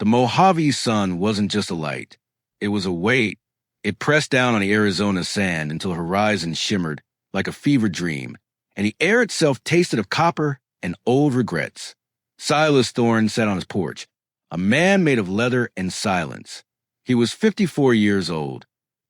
The Mojave sun wasn't just a light. It was a weight. It pressed down on the Arizona sand until the horizon shimmered like a fever dream, and the air itself tasted of copper and old regrets. Silas Thorne sat on his porch, a man made of leather and silence. He was 54 years old,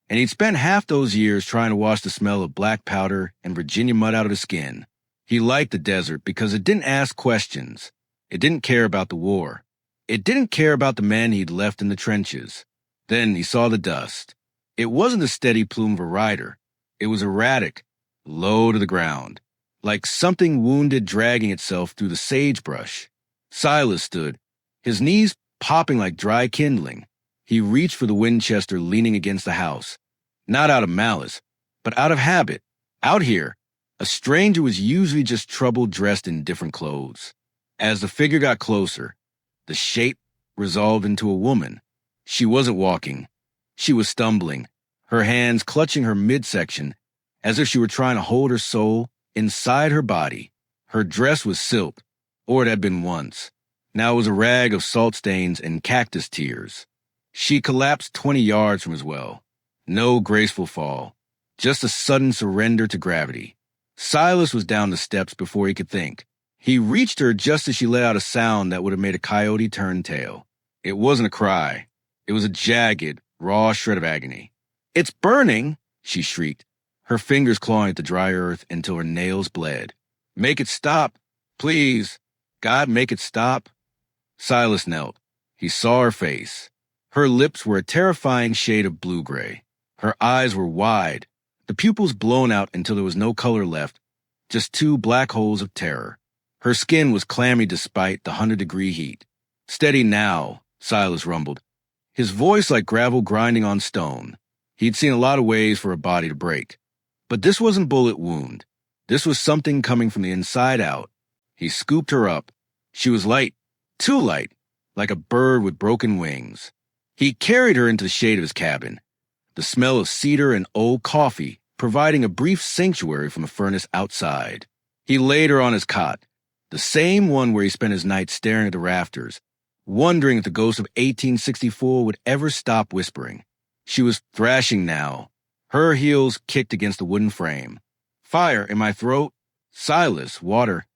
and he'd spent half those years trying to wash the smell of black powder and Virginia mud out of his skin. He liked the desert because it didn't ask questions. It didn't care about the war. It didn't care about the men he'd left in the trenches. Then he saw the dust. It wasn't the steady plume of a rider. It was erratic, low to the ground, like something wounded dragging itself through the sagebrush. Silas stood, his knees popping like dry kindling. He reached for the Winchester leaning against the house, not out of malice, but out of habit. Out here, a stranger was usually just trouble dressed in different clothes. As the figure got closer, the shape resolved into a woman. She wasn't walking. She was stumbling, her hands clutching her midsection as if she were trying to hold her soul inside her body. Her dress was silk, or it had been once. Now it was a rag of salt stains and cactus tears. She collapsed 20 yards from his well. No graceful fall, just a sudden surrender to gravity. Silas was down the steps before he could think. He reached her just as she let out a sound that would have made a coyote turn tail. It wasn't a cry. It was a jagged, raw shred of agony. "It's burning!" she shrieked, her fingers clawing at the dry earth until her nails bled. "Make it stop! Please! God, make it stop!" Silas knelt. He saw her face. Her lips were a terrifying shade of blue-gray. Her eyes were wide, the pupils blown out until there was no color left, just two black holes of terror. Her skin was clammy despite the 100-degree heat. "Steady now," Silas rumbled, his voice like gravel grinding on stone. He'd seen a lot of ways for a body to break. But this wasn't bullet wound. This was something coming from the inside out. He scooped her up. She was light, too light, like a bird with broken wings. He carried her into the shade of his cabin, the smell of cedar and old coffee providing a brief sanctuary from the furnace outside. He laid her on his cot, the same one where he spent his nights staring at the rafters, wondering if the ghost of 1864 would ever stop whispering. She was thrashing now. Her heels kicked against the wooden frame. "Fire in my throat." "Silas, water."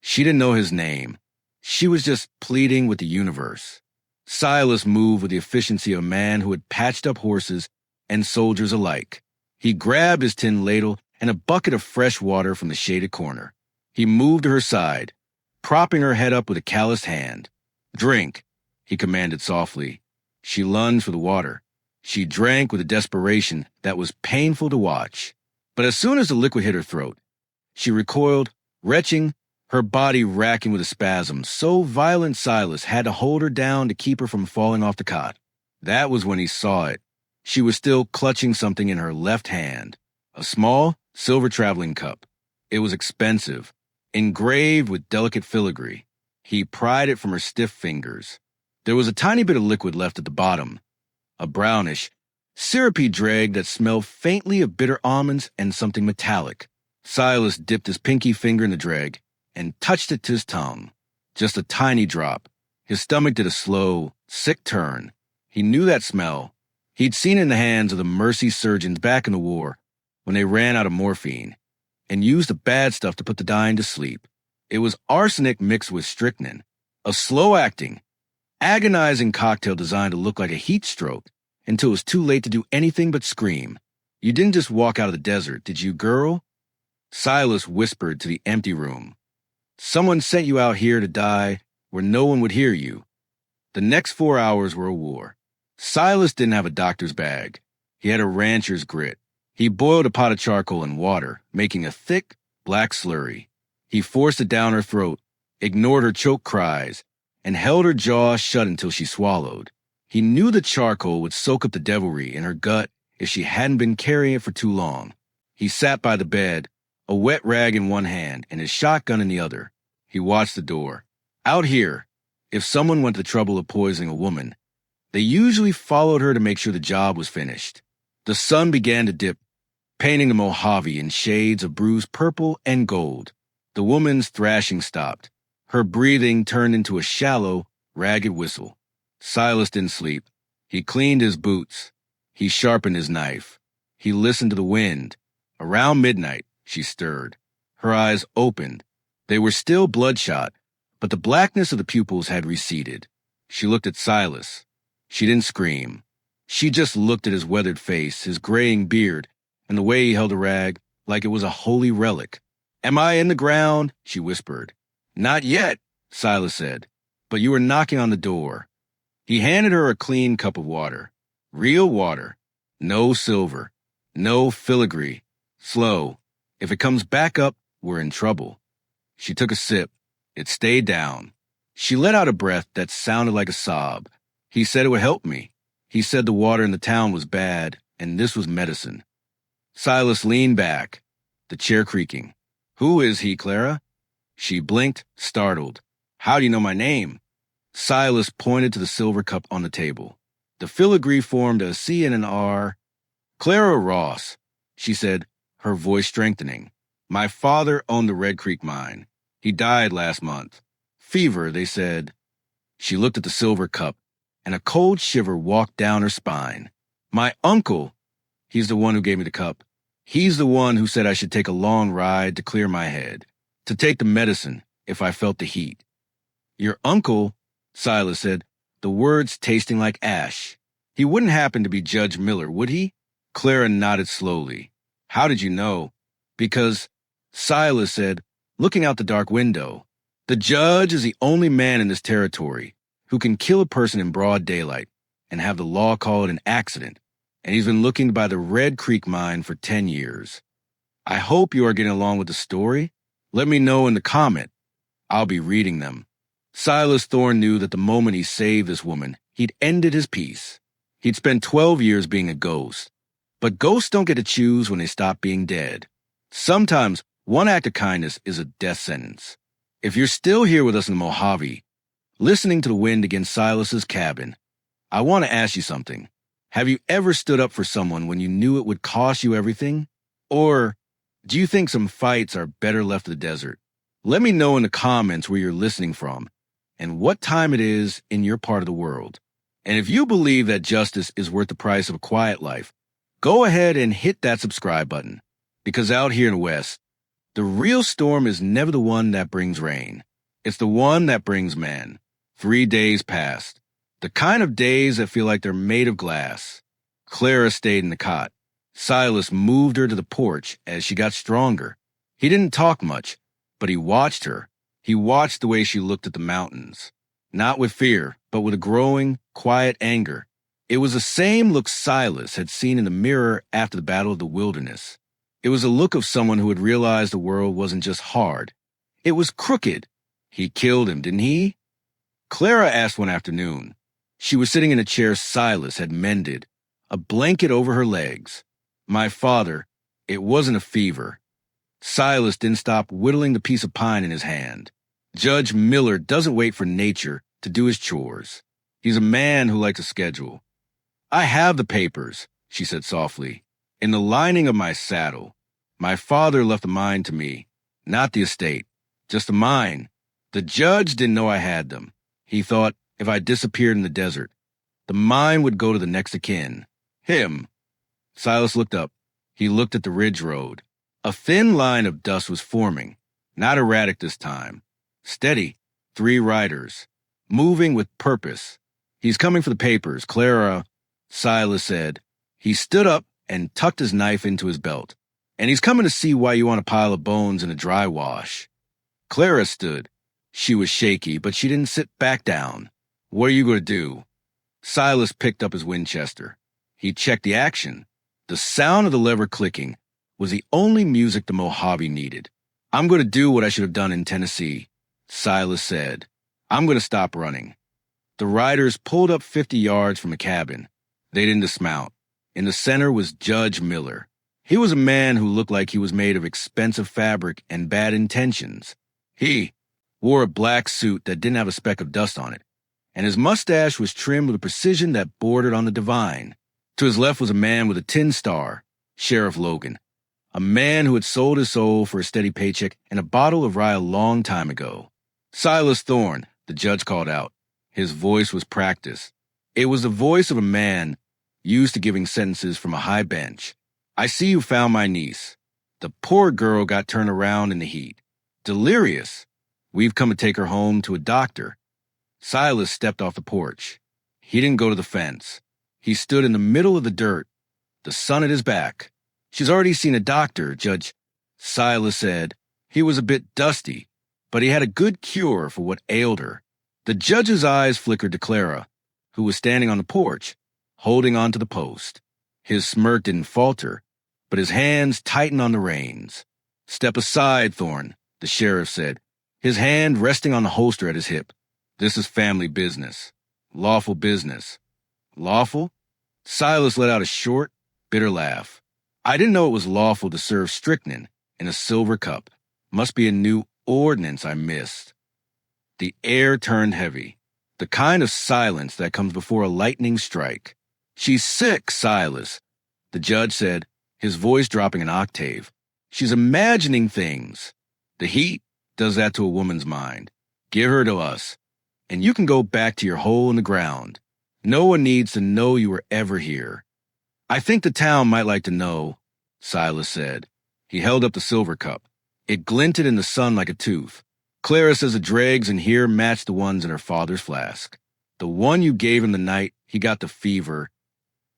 She didn't know his name. She was just pleading with the universe. Silas moved with the efficiency of a man who had patched up horses and soldiers alike. He grabbed his tin ladle and a bucket of fresh water from the shaded corner. He moved to her side, propping her head up with a calloused hand. "Drink," he commanded softly. She lunged for the water. She drank with a desperation that was painful to watch. But as soon as the liquid hit her throat, she recoiled, retching, her body racking with a spasm so violent Silas had to hold her down to keep her from falling off the cot. That was when he saw it. She was still clutching something in her left hand, a small silver traveling cup. It was expensive, engraved with delicate filigree. He pried it from her stiff fingers. There was a tiny bit of liquid left at the bottom, a brownish, syrupy drag that smelled faintly of bitter almonds and something metallic. Silas dipped his pinky finger in the drag and touched it to his tongue. Just a tiny drop. His stomach did a slow, sick turn. He knew that smell. He'd seen it in the hands of the mercy surgeons back in the war when they ran out of morphine and used the bad stuff to put the dying to sleep. It was arsenic mixed with strychnine, a slow-acting, agonizing cocktail designed to look like a heat stroke until it was too late to do anything but scream. "You didn't just walk out of the desert, did you, girl?" Silas whispered to the empty room. "Someone sent you out here to die where no one would hear you." The next 4 hours were a war. Silas didn't have a doctor's bag. He had a rancher's grit. He boiled a pot of charcoal in water, making a thick, black slurry. He forced it down her throat, ignored her choked cries, and held her jaw shut until she swallowed. He knew the charcoal would soak up the devilry in her gut if she hadn't been carrying it for too long. He sat by the bed, a wet rag in one hand and his shotgun in the other. He watched the door. Out here, if someone went to the trouble of poisoning a woman, they usually followed her to make sure the job was finished. The sun began to dip, painting the Mojave in shades of bruised purple and gold. The woman's thrashing stopped. Her breathing turned into a shallow, ragged whistle. Silas didn't sleep. He cleaned his boots. He sharpened his knife. He listened to the wind. Around midnight, she stirred. Her eyes opened. They were still bloodshot, but the blackness of the pupils had receded. She looked at Silas. She didn't scream. She just looked at his weathered face, his graying beard, and the way he held a rag like it was a holy relic. "Am I in the ground?" she whispered. "Not yet," Silas said, "but you were knocking on the door." He handed her a clean cup of water. Real water. No silver. No filigree. Slow. If it comes back up, we're in trouble. She took a sip. It stayed down. She let out a breath that sounded like a sob. He said it would help me. He said the water in the town was bad, and this was medicine. Silas leaned back, the chair creaking. "Who is he, Clara?" She blinked, startled. "How do you know my name?" Silas pointed to the silver cup on the table. The filigree formed a C and an R. "Clara Ross," she said, her voice strengthening. "My father owned the Red Creek mine. He died last month. Fever, they said." She looked at the silver cup, and a cold shiver walked down her spine. "My uncle, he's the one who gave me the cup. He's the one who said I should take a long ride to clear my head, to take the medicine if I felt the heat." "Your uncle," Silas said, the words tasting like ash. "He wouldn't happen to be Judge Miller, would he?" Clara nodded slowly. "How did you know?" "Because," Silas said, looking out the dark window, "the judge is the only man in this territory who can kill a person in broad daylight and have the law call it an accident, and he's been looking by the Red Creek mine for 10 years. I hope you are getting along with the story. Let me know in the comment. I'll be reading them." Silas Thorne knew that the moment he saved this woman, he'd ended his peace. He'd spent 12 years being a ghost. But ghosts don't get to choose when they stop being dead. Sometimes one act of kindness is a death sentence. If you're still here with us in the Mojave, listening to the wind against Silas's cabin, I want to ask you something. Have you ever stood up for someone when you knew it would cost you everything? Or do you think some fights are better left to the desert? Let me know in the comments where you're listening from and what time it is in your part of the world. And if you believe that justice is worth the price of a quiet life, go ahead and hit that subscribe button. Because out here in the West, the real storm is never the one that brings rain. It's the one that brings men. 3 days passed. The kind of days that feel like they're made of glass. Clara stayed in the cot. Silas moved her to the porch as she got stronger. He didn't talk much, but he watched her. He watched the way she looked at the mountains. Not with fear, but with a growing, quiet anger. It was the same look Silas had seen in the mirror after the Battle of the Wilderness. It was a look of someone who had realized the world wasn't just hard. It was crooked. He killed him, didn't he? Clara asked one afternoon. She was sitting in a chair Silas had mended, a blanket over her legs. "My father, it wasn't a fever." Silas didn't stop whittling the piece of pine in his hand. Judge Miller doesn't wait for nature to do his chores. He's a man who likes a schedule. "I have the papers," she said softly, "in the lining of my saddle. My father left the mine to me, not the estate, just the mine. The judge didn't know I had them. He thought if I disappeared in the desert, the mine would go to the next of kin. Him." Silas looked up. He looked at the ridge road. A thin line of dust was forming, not erratic this time. Steady, 3 riders, moving with purpose. "He's coming for the papers, Clara," Silas said. He stood up and tucked his knife into his belt. "And he's coming to see why you want a pile of bones in a dry wash." Clara stood. She was shaky, but she didn't sit back down. "What are you going to do?" Silas picked up his Winchester. He checked the action. The sound of the lever clicking was the only music the Mojave needed. "I'm going to do what I should have done in Tennessee," Silas said. "I'm going to stop running." The riders pulled up 50 yards from the cabin. They didn't dismount. In the center was Judge Miller. He was a man who looked like he was made of expensive fabric and bad intentions. He wore a black suit that didn't have a speck of dust on it, and his mustache was trimmed with a precision that bordered on the divine. To his left was a man with a tin star, Sheriff Logan, a man who had sold his soul for a steady paycheck and a bottle of rye a long time ago. "Silas Thorne," the judge called out. His voice was practiced. It was the voice of a man used to giving sentences from a high bench. "I see you found my niece." The poor girl got turned around in the heat. "Delirious. We've come to take her home to a doctor." Silas stepped off the porch. He didn't go to the fence. He stood in the middle of the dirt, the sun at his back. "She's already seen a doctor, Judge," Silas said. He was a bit dusty, but he had a good cure for what ailed her. The judge's eyes flickered to Clara, who was standing on the porch, holding onto the post. His smirk didn't falter, but his hands tightened on the reins. "Step aside, Thorne," the sheriff said, his hand resting on the holster at his hip. "This is family business. Lawful business." "Lawful?" Silas let out a short, bitter laugh. "I didn't know it was lawful to serve strychnine in a silver cup. Must be a new ordinance I missed." The air turned heavy, the kind of silence that comes before a lightning strike. "She's sick, Silas," the judge said, his voice dropping an octave. "She's imagining things. The heat does that to a woman's mind. Give her to us, and you can go back to your hole in the ground. No one needs to know you were ever here." "I think the town might like to know," Silas said. He held up the silver cup. It glinted in the sun like a tooth. "Clara says the dregs in here match the ones in her father's flask. The one you gave him the night he got the fever."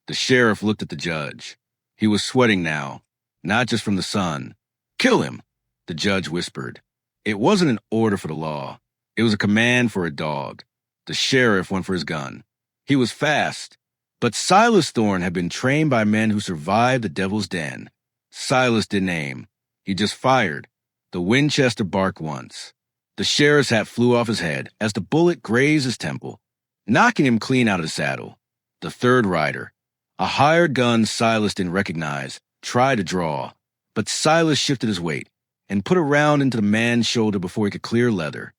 The sheriff looked at the judge. He was sweating now, not just from the sun. "Kill him," the judge whispered. It wasn't an order for the law. It was a command for a dog. The sheriff went for his gun. He was fast, but Silas Thorne had been trained by men who survived the devil's den. Silas didn't aim. He just fired. The Winchester barked once. The sheriff's hat flew off his head as the bullet grazed his temple, knocking him clean out of the saddle. The third rider, a hired gun Silas didn't recognize, tried to draw, but Silas shifted his weight and put a round into the man's shoulder before he could clear leather.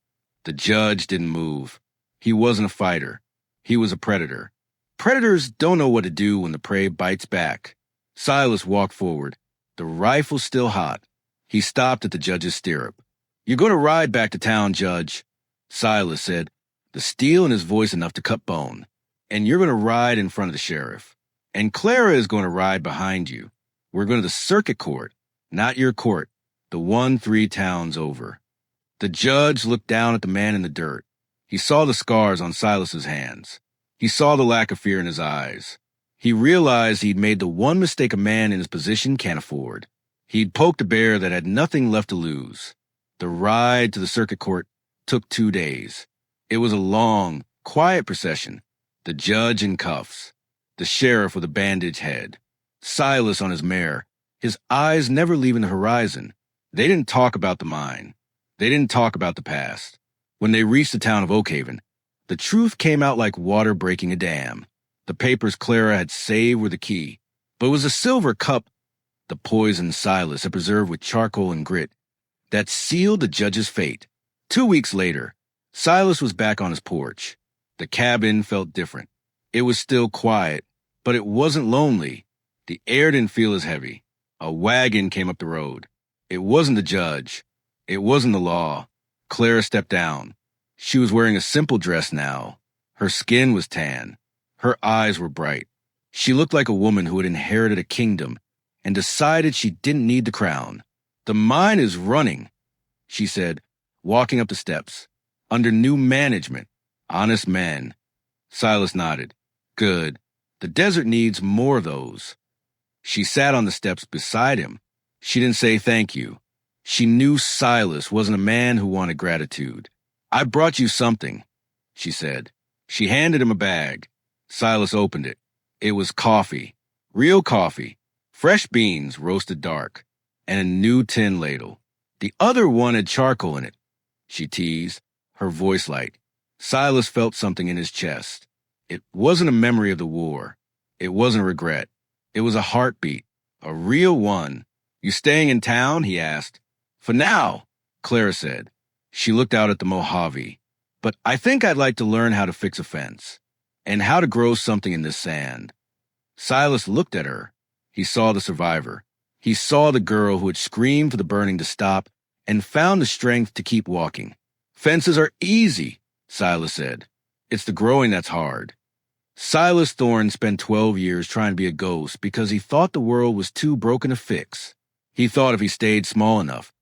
The judge didn't move. He wasn't a fighter. He was a predator. Predators don't know what to do when the prey bites back. Silas walked forward, the rifle still hot. He stopped at the judge's stirrup. "You're going to ride back to town, Judge," Silas said, the steel in his voice enough to cut bone. "And you're going to ride in front of the sheriff. And Clara is going to ride behind you. We're going to the circuit court, not your court, the one 3 towns over." The judge looked down at the man in the dirt. He saw the scars on Silas's hands. He saw the lack of fear in his eyes. He realized he'd made the one mistake a man in his position can't afford. He'd poked a bear that had nothing left to lose. The ride to the circuit court took 2 days. It was a long, quiet procession. The judge in cuffs. The sheriff with a bandaged head. Silas on his mare, his eyes never leaving the horizon. They didn't talk about the mine. They didn't talk about the past. When they reached the town of Oakhaven, the truth came out like water breaking a dam. The papers Clara had saved were the key, but it was a silver cup, the poison Silas had preserved with charcoal and grit, that sealed the judge's fate. 2 weeks later, Silas was back on his porch. The cabin felt different. It was still quiet, but it wasn't lonely. The air didn't feel as heavy. A wagon came up the road. It wasn't the judge. It wasn't the law. Clara stepped down. She was wearing a simple dress now. Her skin was tan. Her eyes were bright. She looked like a woman who had inherited a kingdom and decided she didn't need the crown. "The mine is running," she said, walking up the steps. "Under new management. Honest men." Silas nodded. "Good. The desert needs more of those." She sat on the steps beside him. She didn't say thank you. She knew Silas wasn't a man who wanted gratitude. "I brought you something," she said. She handed him a bag. Silas opened it. It was coffee. Real coffee. Fresh beans roasted dark. And a new tin ladle. The other one had charcoal in it, she teased, her voice light. Silas felt something in his chest. It wasn't a memory of the war. It wasn't regret. It was a heartbeat. A real one. "You staying in town?" he asked. "For now," Clara said. She looked out at the Mojave. "But I think I'd like to learn how to fix a fence. And how to grow something in this sand." Silas looked at her. He saw the survivor. He saw the girl who had screamed for the burning to stop and found the strength to keep walking. "Fences are easy," Silas said. "It's the growing that's hard." Silas Thorne spent 12 years trying to be a ghost because he thought the world was too broken to fix. He thought if he stayed small enough,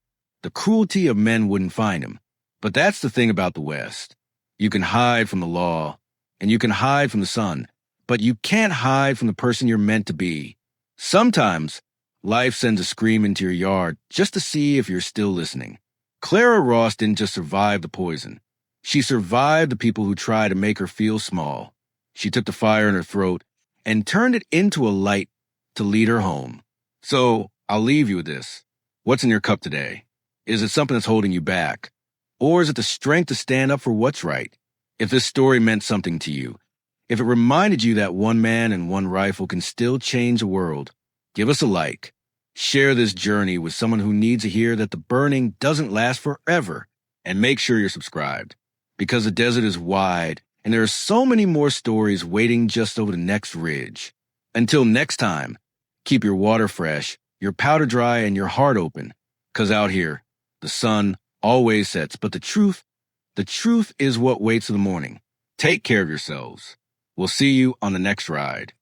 the cruelty of men wouldn't find him. But that's the thing about the West. You can hide from the law, and you can hide from the sun, but you can't hide from the person you're meant to be. Sometimes, life sends a scream into your yard just to see if you're still listening. Clara Ross didn't just survive the poison. She survived the people who tried to make her feel small. She took the fire in her throat and turned it into a light to lead her home. So, I'll leave you with this. What's in your cup today? Is it something that's holding you back? Or is it the strength to stand up for what's right? If this story meant something to you, if it reminded you that one man and one rifle can still change the world, give us a like. Share this journey with someone who needs to hear that the burning doesn't last forever. And make sure you're subscribed, because the desert is wide and there are so many more stories waiting just over the next ridge. Until next time, keep your water fresh, your powder dry, and your heart open, because out here, the sun always sets, but the truth is what waits in the morning. Take care of yourselves. We'll see you on the next ride.